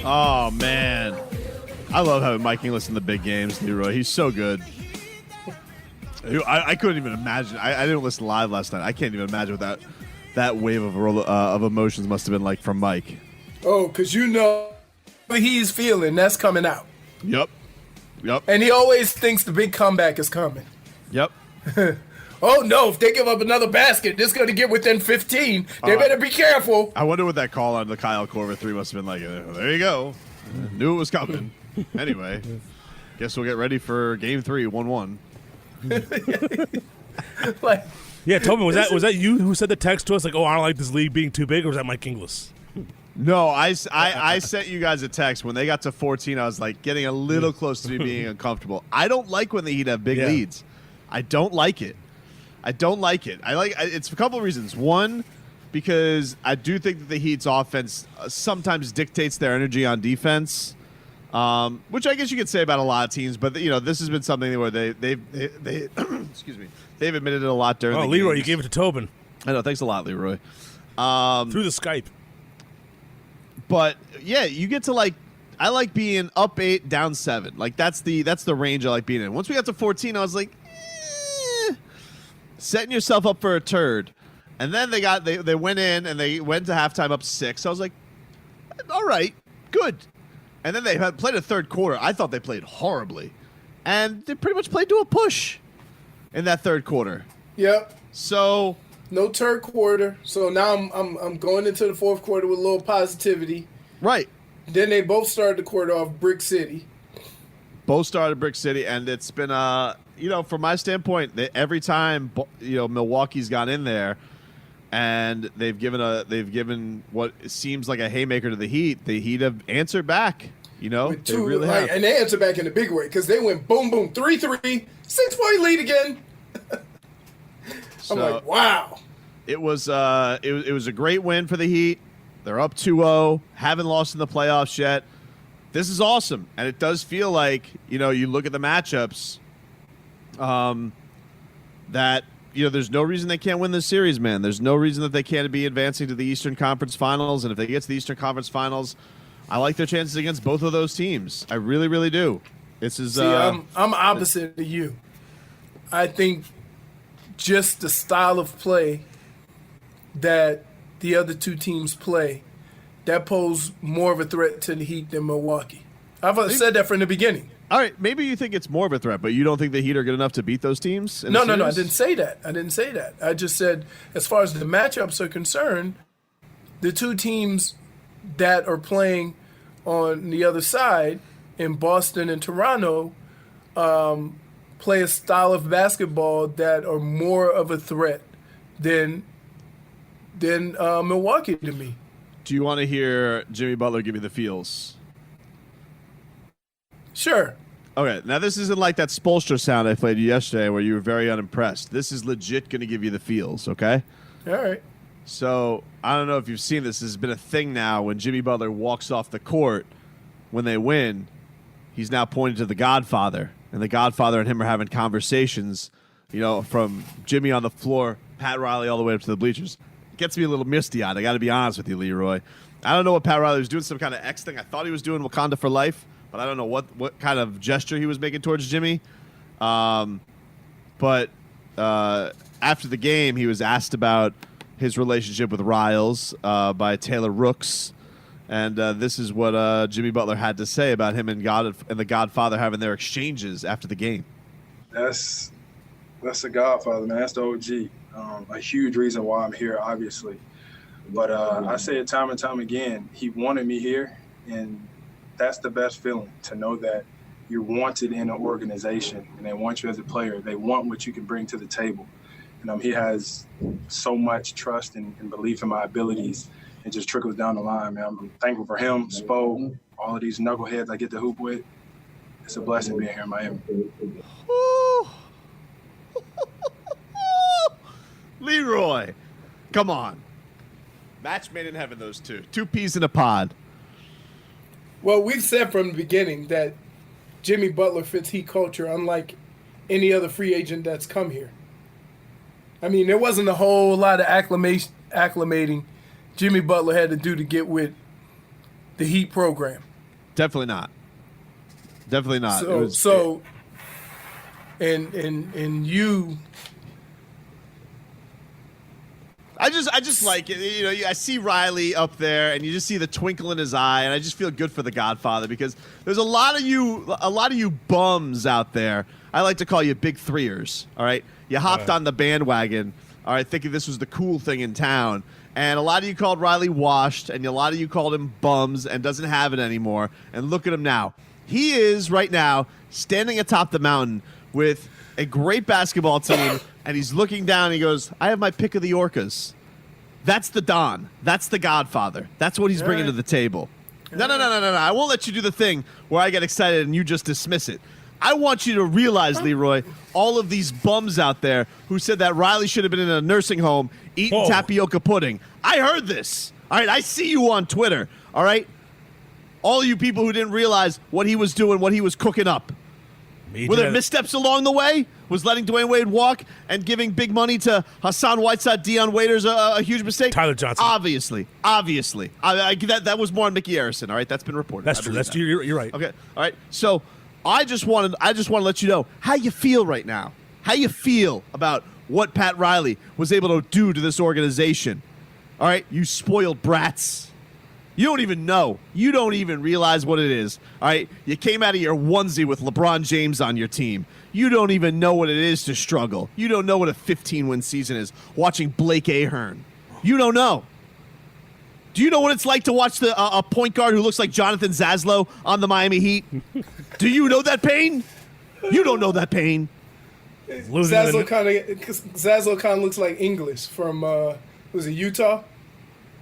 Oh, man. I love having Mike Inglis in the big games, Leroy. He's so good. I couldn't even imagine. I didn't listen live last night. I can't even imagine what that wave of emotions must have been like from Mike. Oh, because you know what he's feeling. That's coming out. Yep. And he always thinks the big comeback is coming. Yep. Oh, no, if they give up another basket, this is going to get within 15. They better be careful. I wonder what that call on the Kyle Korver 3 must have been like. There you go. Knew it was coming. Anyway, guess we'll get ready for Game 3, 1-1. Like, yeah, Tobin, was that you who said the text to us like, "Oh, I don't like this league being too big," or was that Mike Inglis? No, I sent you guys a text when they got to 14. I was like getting a little close to me being uncomfortable. I don't like when the Heat have big leads. I don't like it. It's for a couple of reasons. One, because I do think that the Heat's offense sometimes dictates their energy on defense, which I guess you could say about a lot of teams. But this has been something where they excuse me, they've admitted it a lot during. Oh, the Leroy, games. you gave it to Tobin. I know. Thanks a lot, Leroy. Through the Skype. But yeah, you get to I like being up 8, down 7. Like that's the range I like being in. Once we got to 14, I was like, setting yourself up for a turd. And then they went in and they went to halftime up 6. I was like, all right, good. And then they had played a third quarter. I thought they played horribly, and they pretty much played to a push in that third quarter. Yep. So. No third quarter, so now I'm going into the fourth quarter with a little positivity. Right. Then they both started the quarter off Brick City. Both started Brick City, and it's been from my standpoint, every time Milwaukee's gone in there, and they've given what seems like a haymaker to the Heat have answered back. With they really have. And they answered back in a big way because they went boom boom 3-3, 6-point lead again. I'm like, wow. It was a great win for the Heat. They're up 2-0, haven't lost in the playoffs yet. This is awesome, and it does feel like you look at the matchups, that there's no reason they can't win this series, man. There's no reason that they can't be advancing to the Eastern Conference Finals, and if they get to the Eastern Conference Finals, I like their chances against both of those teams. I really, really do. This is. See, I'm opposite of you. I think just the style of play that the other two teams play, that pose more of a threat to the Heat than Milwaukee. I've said that from the beginning. All right, maybe you think it's more of a threat, but you don't think the Heat are good enough to beat those teams? No, I didn't say that. I just said, as far as the matchups are concerned, the two teams that are playing on the other side in Boston and Toronto play a style of basketball that are more of a threat than Milwaukee to me. Do you want to hear Jimmy Butler give you the feels? Sure. Okay, now this isn't like that Spoelstra sound I played you yesterday where you were very unimpressed. This is legit going to give you the feels, okay? All right. So, I don't know if you've seen this. This has been a thing now when Jimmy Butler walks off the court when they win. He's now pointing to the Godfather, and the Godfather and him are having conversations, from Jimmy on the floor, Pat Riley all the way up to the bleachers. It gets me a little misty-eyed. I got to be honest with you, Leroy. I don't know what Pat Riley was doing, some kind of X thing. I thought he was doing Wakanda for life, but I don't know what kind of gesture he was making towards Jimmy. But after the game, he was asked about his relationship with Riles by Taylor Rooks, and this is what Jimmy Butler had to say about him and the Godfather having their exchanges after the game. That's the Godfather, man. That's the OG. A huge reason why I'm here, obviously. But I say it time and time again, he wanted me here, and that's the best feeling, to know that you're wanted in an organization and they want you as a player. They want what you can bring to the table. And he has so much trust and belief in my abilities. It just trickles down the line, man. I'm thankful for him, Spo, all of these knuckleheads I get to hoop with. It's a blessing being here in Miami. Leroy, come on. Match made in heaven, those two. Two peas in a pod. Well, we've said from the beginning that Jimmy Butler fits Heat culture unlike any other free agent that's come here. I mean, there wasn't a whole lot of acclimating Jimmy Butler had to do to get with the Heat program. Definitely not. Definitely not. And you. I just like it. You know, I see Riley up there, and you just see the twinkle in his eye, and I just feel good for the Godfather because there's a lot of you bums out there. I like to call you big threers. All right, you hopped on the bandwagon. All right, thinking this was the cool thing in town, and a lot of you called Riley washed, and a lot of you called him bums and doesn't have it anymore. And look at him now. He is right now standing atop the mountain with a great basketball team. And he's looking down and he goes, I have my pick of the Orcas. That's the Don. That's the Godfather. That's what he's bringing to the table. No. I won't let you do the thing where I get excited and you just dismiss it. I want you to realize, Leroy, all of these bums out there who said that Riley should have been in a nursing home eating tapioca pudding. I heard this. All right, I see you on Twitter. All right? All you people who didn't realize what he was doing, what he was cooking up. Were there missteps along the way? Was letting Dwayne Wade walk and giving big money to Hassan Whiteside, Dion Waiters a huge mistake? Tyler Johnson. Obviously. That was more on Mickey Harrison, all right? That's been reported. That's true. That's true. You're right. Okay. All right. So I just want to let you know how you feel right now. How you feel about what Pat Riley was able to do to this organization. All right? You spoiled brats. You don't even know. You don't even realize what it is. All right? You came out of your onesie with LeBron James on your team. You don't even know what it is to struggle. You don't know what a 15-win season is watching Blake Ahern. You don't know. Do you know what it's like to watch a point guard who looks like Jonathan Zaslow on the Miami Heat? Do you know that pain? You don't know that pain. Zaslow kind of looks like English from was it Utah?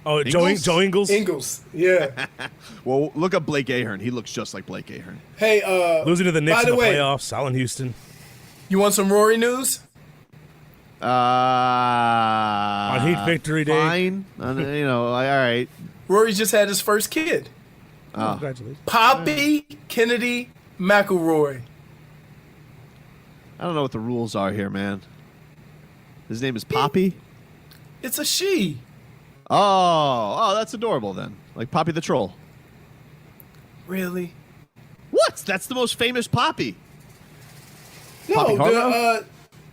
Oh, Joe Ingles? Ingles, yeah. Well, look up Blake Ahern. He looks just like Blake Ahern. Hey, losing to the Knicks in the way, playoffs, Allen Houston. You want some Rory news? On Heat Victory Day. Fine. All right. Rory just had his first kid. Oh. Congratulations. Poppy Kennedy McElroy. I don't know what the rules are here, man. His name is Poppy? It's a she. Oh, that's adorable then. Like Poppy the Troll. Really? What? That's the most famous Poppy. No,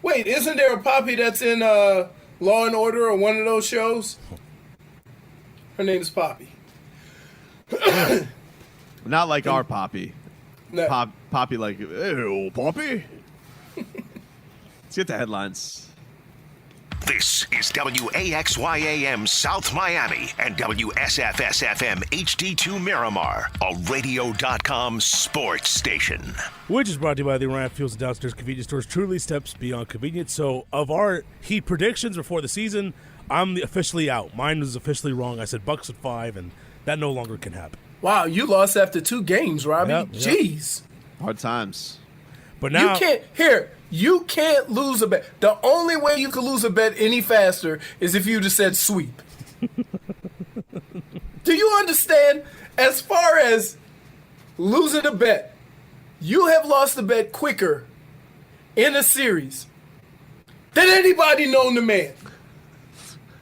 wait, isn't there a Poppy that's in Law and Order or one of those shows? Her name's Poppy. Not like our Poppy. No. Poppy like, ew, Poppy? Let's get the headlines. This is WAXYAM South Miami and WSFS-FM HD2 Miramar, a radio.com sports station. Which is brought to you by the Orion Fields and Downstairs Convenience Stores. Truly steps beyond convenience. So, of our Heat predictions before the season, I'm officially out. Mine was officially wrong. I said Bucks at 5, and that no longer can happen. Wow, you lost after 2 games, Robbie. Yep. Jeez. Hard times. But now you can't lose a bet. The only way you could lose a bet any faster is if you just said sweep. Do you understand? As far as losing a bet, you have lost the bet quicker in a series than anybody known to man.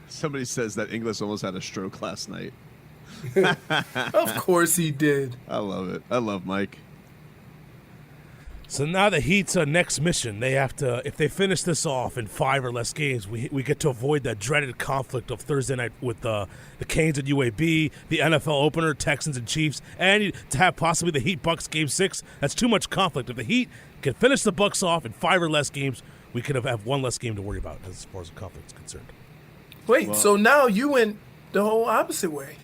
Somebody says that Inglis almost had a stroke last night. Of course he did. I love it. I love Mike. So now the Heat's next mission, they have to, if they finish this off in 5 or less games, we get to avoid that dreaded conflict of Thursday night with the Canes and UAB, the NFL opener, Texans and Chiefs, and to have possibly the Heat-Bucks Game 6. That's too much conflict. If the Heat can finish the Bucks off in 5 or less games, we could have 1 less game to worry about as far as the conflict is concerned. Wait, so now you went the whole opposite way.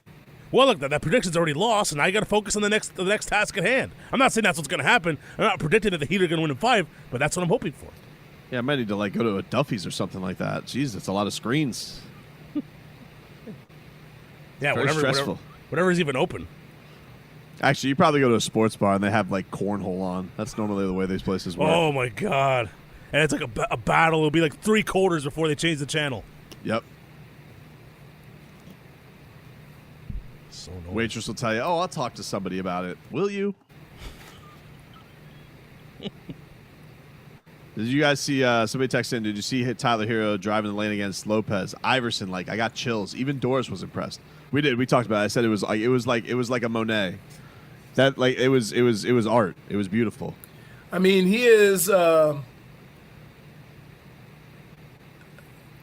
Well, look, that prediction's already lost, and I got to focus on the next task at hand. I'm not saying that's what's going to happen. I'm not predicting that the Heat are going to win in 5, but that's what I'm hoping for. Yeah, I might need to go to a Duffy's or something like that. Jeez, it's a lot of screens. Yeah, whatever's even open. Actually, you probably go to a sports bar and they have cornhole on. That's normally the way these places work. Oh my God! And it's like a battle. It'll be like 3 quarters before they change the channel. Yep. So annoying. Waitress will tell you, "Oh, I'll talk to somebody about it." Will you? Did you guys see somebody text in? Did you see Tyler Hero driving the lane against Lopez? Iverson, I got chills. Even Doris was impressed. We did. We talked about it. I said it was like a Monet. That like it was art. It was beautiful. I mean, he is. I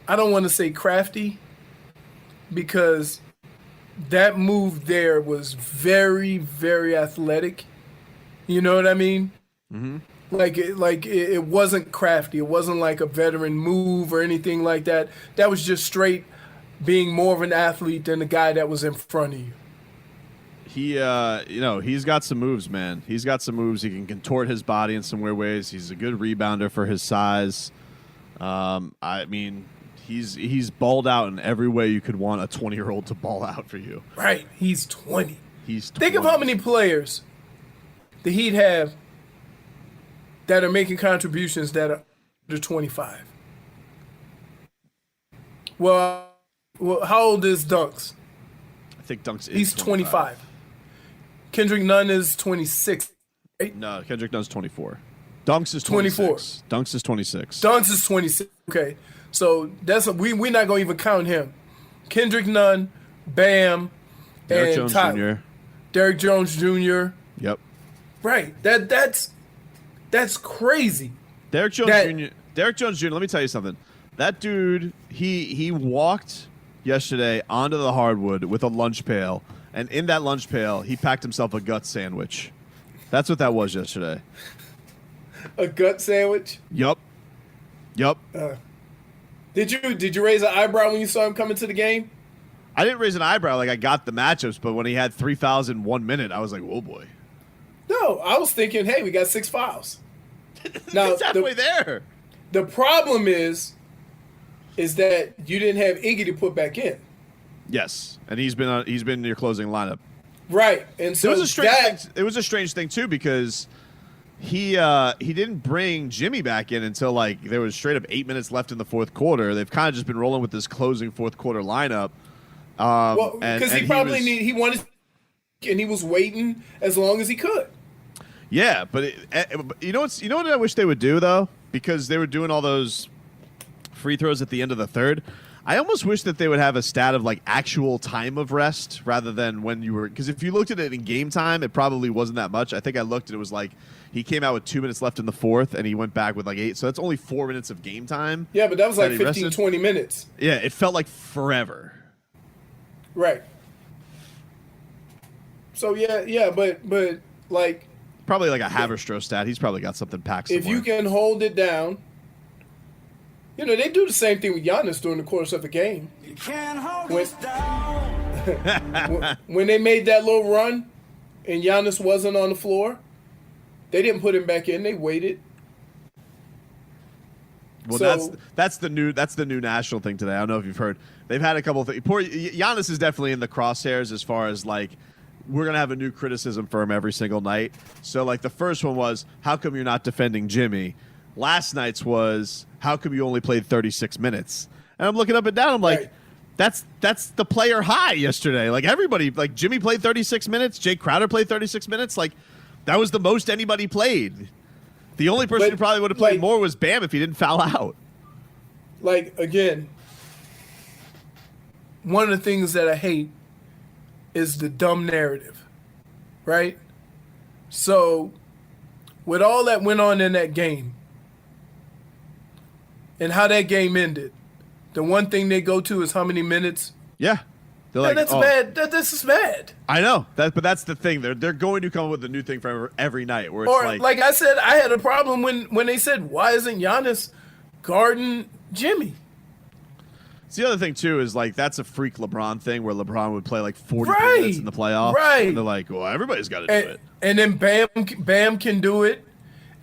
don't want to say crafty, because that move there was very, very athletic. You know what I mean? Mm-hmm. Like it wasn't crafty. It wasn't like a veteran move or anything like that. That was just straight being more of an athlete than the guy that was in front of you. He, he's got some moves, man. He's got some moves. He can contort his body in some weird ways. He's a good rebounder for his size. I mean, he's balled out in every way you could want a 20-year-old to ball out for you. Right. He's 20. He's 20. Think of how many players the Heat have that are making contributions that are under 25. Well, how old is Dunks? I think Dunks is He's 25. Kendrick Nunn is 26. Right? No, Kendrick Nunn's 24. Dunks is 24. Dunks is 26. Dunks is 26. Okay. So we're not going to even count him. Kendrick Nunn, Bam, Derrick and Jones Tyler. Jr. Derrick Jones Jr. Yep. Right. That's crazy. Derrick Jones Jr. Derrick Jones Jr. Let me tell you something. That dude, he walked yesterday onto the hardwood with a lunch pail, and in that lunch pail, he packed himself a gut sandwich. That's what that was yesterday. A gut sandwich? Yup. Did you raise an eyebrow when you saw him coming to the game? I didn't raise an eyebrow. Like, I got the matchups, but when he had 3 fouls in 1 minute, I was like, whoa, boy. No, I was thinking, hey, we got 6 fouls. Now, it's halfway there. The problem is that you didn't have Iggy to put back in. Yes, and he's been in your closing lineup. Right, and so it was a strange thing too, because he didn't bring Jimmy back in until like there was straight up 8 minutes left in the fourth quarter. They've kind of just been rolling with this closing fourth quarter lineup. Well, because he wanted, and he was waiting as long as he could. Yeah, but you know what I wish they would do though, because they were doing all those free throws at the end of the third. I almost wish that they would have a stat of like actual time of rest rather than when you were, because if you looked at it in game time, it probably wasn't that much. I think I looked and it was like he came out with 2 minutes left in the fourth and he went back with like 8. So that's only 4 minutes of game time. Yeah, but that was like 15, 20 minutes. Yeah, it felt like forever. Right. So yeah, but like probably like a Haverstraw stat. He's probably got something packed somewhere. If you can hold it down. You know, they do the same thing with Giannis during the course of the game. You can't hold us down. When they made that little run and Giannis wasn't on the floor, they didn't put him back in. They waited. Well, so, that's the new national thing today. I don't know if you've heard. They've had a couple of things. Poor Giannis is definitely in the crosshairs as far as like we're going to have a new criticism for him every single night. So like the first one was, how come you're not defending Jimmy? Last night's was, how come you only played 36 minutes? And I'm looking up and down. I'm like, right. That's the player high yesterday. Like everybody, like Jimmy played 36 minutes. Jay Crowder played 36 minutes. Like that was the most anybody played. The only person who probably would have played more was Bam if he didn't foul out. Like, again, one of the things that I hate is the dumb narrative, right? So with all that went on in that game, and how that game ended, the one thing they go to is how many minutes. Yeah, they're like, that's bad. This is bad. I know that, but that's the thing. They're going to come up with a new thing for every night. Where it's like I said, I had a problem when they said, "Why isn't Giannis guarding Jimmy?" It's the other thing too is like that's a freak LeBron thing where LeBron would play like 40 minutes in the playoffs. Right. And they're like, well, everybody's got to do it. And then Bam can do it,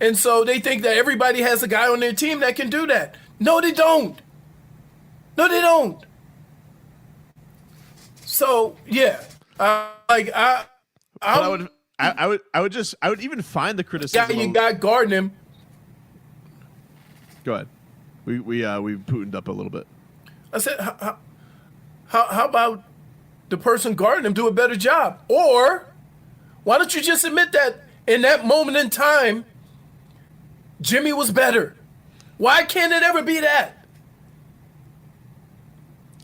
and so they think that everybody has a guy on their team that can do that. No, they don't. No, they don't. So yeah, I would even find the criticism. Yeah, you got guarding him. Go ahead. We Putined up a little bit. I said, how about the person guarding him do a better job? Or why don't you just admit that in that moment in time, Jimmy was better? Why can't it ever be that?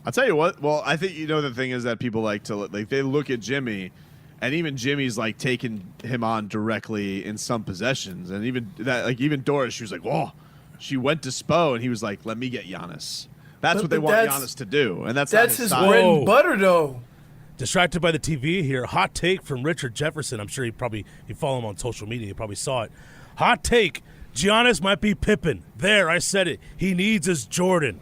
I'll tell you what. Well, I think the thing is that people like to they look at Jimmy, and even Jimmy's like taking him on directly in some possessions, and even Doris, she was like, "Whoa," she went to Spo, and he was like, "Let me get Giannis." That's what they want Giannis to do, and that's not his style. bread and butter, though. Distracted by the TV here. Hot take from Richard Jefferson. I'm sure you follow him on social media. You probably saw it. Hot take. Giannis might be Pippen. There, I said it. He needs his Jordan.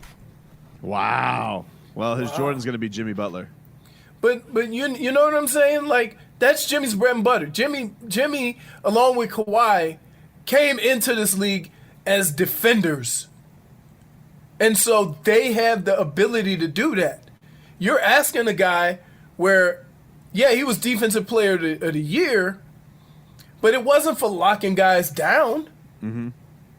Wow. Well, his Jordan's going to be Jimmy Butler. But you know what I'm saying? Like, that's Jimmy's bread and butter. Jimmy, along with Kawhi, came into this league as defenders. And so they have the ability to do that. You're asking a guy where, yeah, he was Defensive Player of the Year, but it wasn't for locking guys down. Mm-hmm.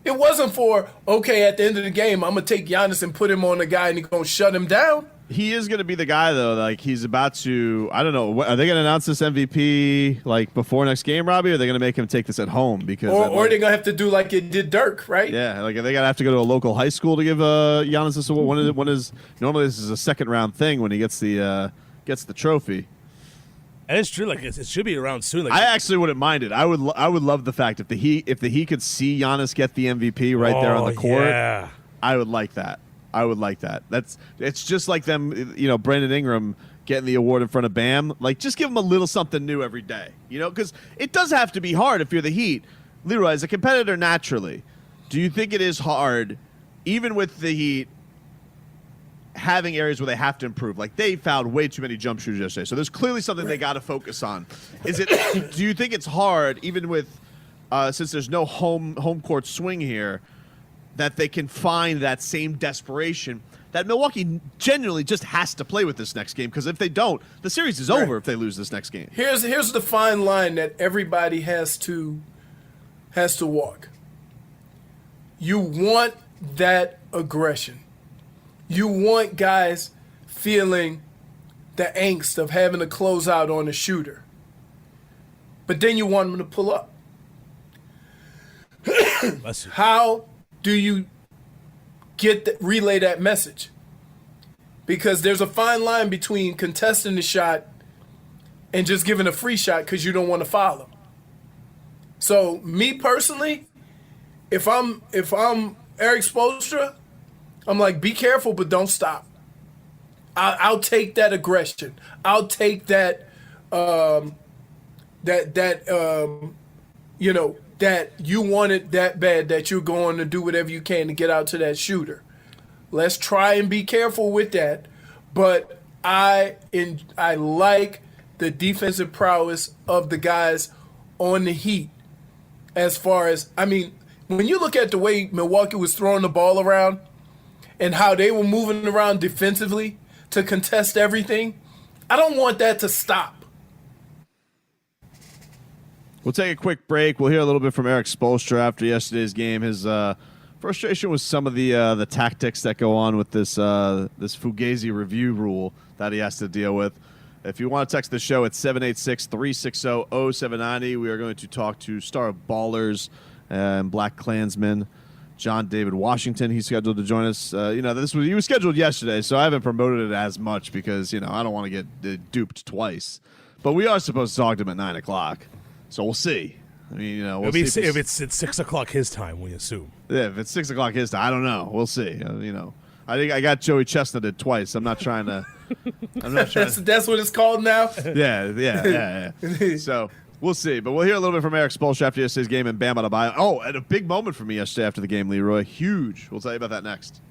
It wasn't for, okay, at the end of the game, I'm going to take Giannis and put him on a guy and he's going to shut him down. He is going to be the guy, though. Like, he's about to, I don't know, are they going to announce this MVP, like, before next game, Robbie, or are they going to make him take this at home? Because or they're going to have to do like it did Dirk, right? Yeah, like, they got to have to go to a local high school to give Giannis this award. Normally this is a second-round thing when he gets the trophy. And it's true. Like, it should be around soon. Like, I actually wouldn't mind it. I would love the fact if the Heat could see Giannis get the MVP right there on the court. Yeah. I would like that. It's just like them, Brandon Ingram getting the award in front of Bam. Like, just give him a little something new every day, because it does have to be hard if you're the Heat. Leroy, as a competitor naturally, do you think it is hard, even with the Heat having areas where they have to improve? Like, they fouled way too many jump shooters yesterday, so there's clearly something they got to focus on. Do you think it's hard, even with since there's no home court swing here, that they can find that same desperation that Milwaukee genuinely just has to play with this next game? Because if they don't, the series is over if they lose this next game. Here's the fine line that everybody has to walk. You want that aggression. You want guys feeling the angst of having to close out on a shooter. But then you want them to pull up. How do you relay that message? Because there's a fine line between contesting the shot and just giving a free shot because you don't want to foul him. So me personally, if I'm Eric Spoelstra, I'm like, be careful, but don't stop. I'll take that aggression. I'll take that that you want it that bad that you're going to do whatever you can to get out to that shooter. Let's try and be careful with that. But I like the defensive prowess of the guys on the Heat. As far as, when you look at the way Milwaukee was throwing the ball around and how they were moving around defensively to contest everything, I don't want that to stop. We'll take a quick break. We'll hear a little bit from Eric Spoelstra after yesterday's game. His frustration with some of the tactics that go on with this Fugazi review rule that he has to deal with. If you want to text the show, it's 786-360-0790. We are going to talk to star of Ballers and Black Klansman, John David Washington. He's scheduled to join us. He was scheduled yesterday, so I haven't promoted it as much because I don't want to get duped twice. But we are supposed to talk to him at 9 o'clock. So we'll see. We'll see if it's at 6 o'clock his time, we assume. Yeah, if it's 6 o'clock his time, I don't know. We'll see. I think I got Joey Chestnuted twice. I'm not trying to. That's what it's called now. Yeah. So we'll see, but we'll hear a little bit from Eric Spoelstra after yesterday's game and Bam Adebayo. Oh, and a big moment for me yesterday after the game, Leroy. Huge. We'll tell you about that next.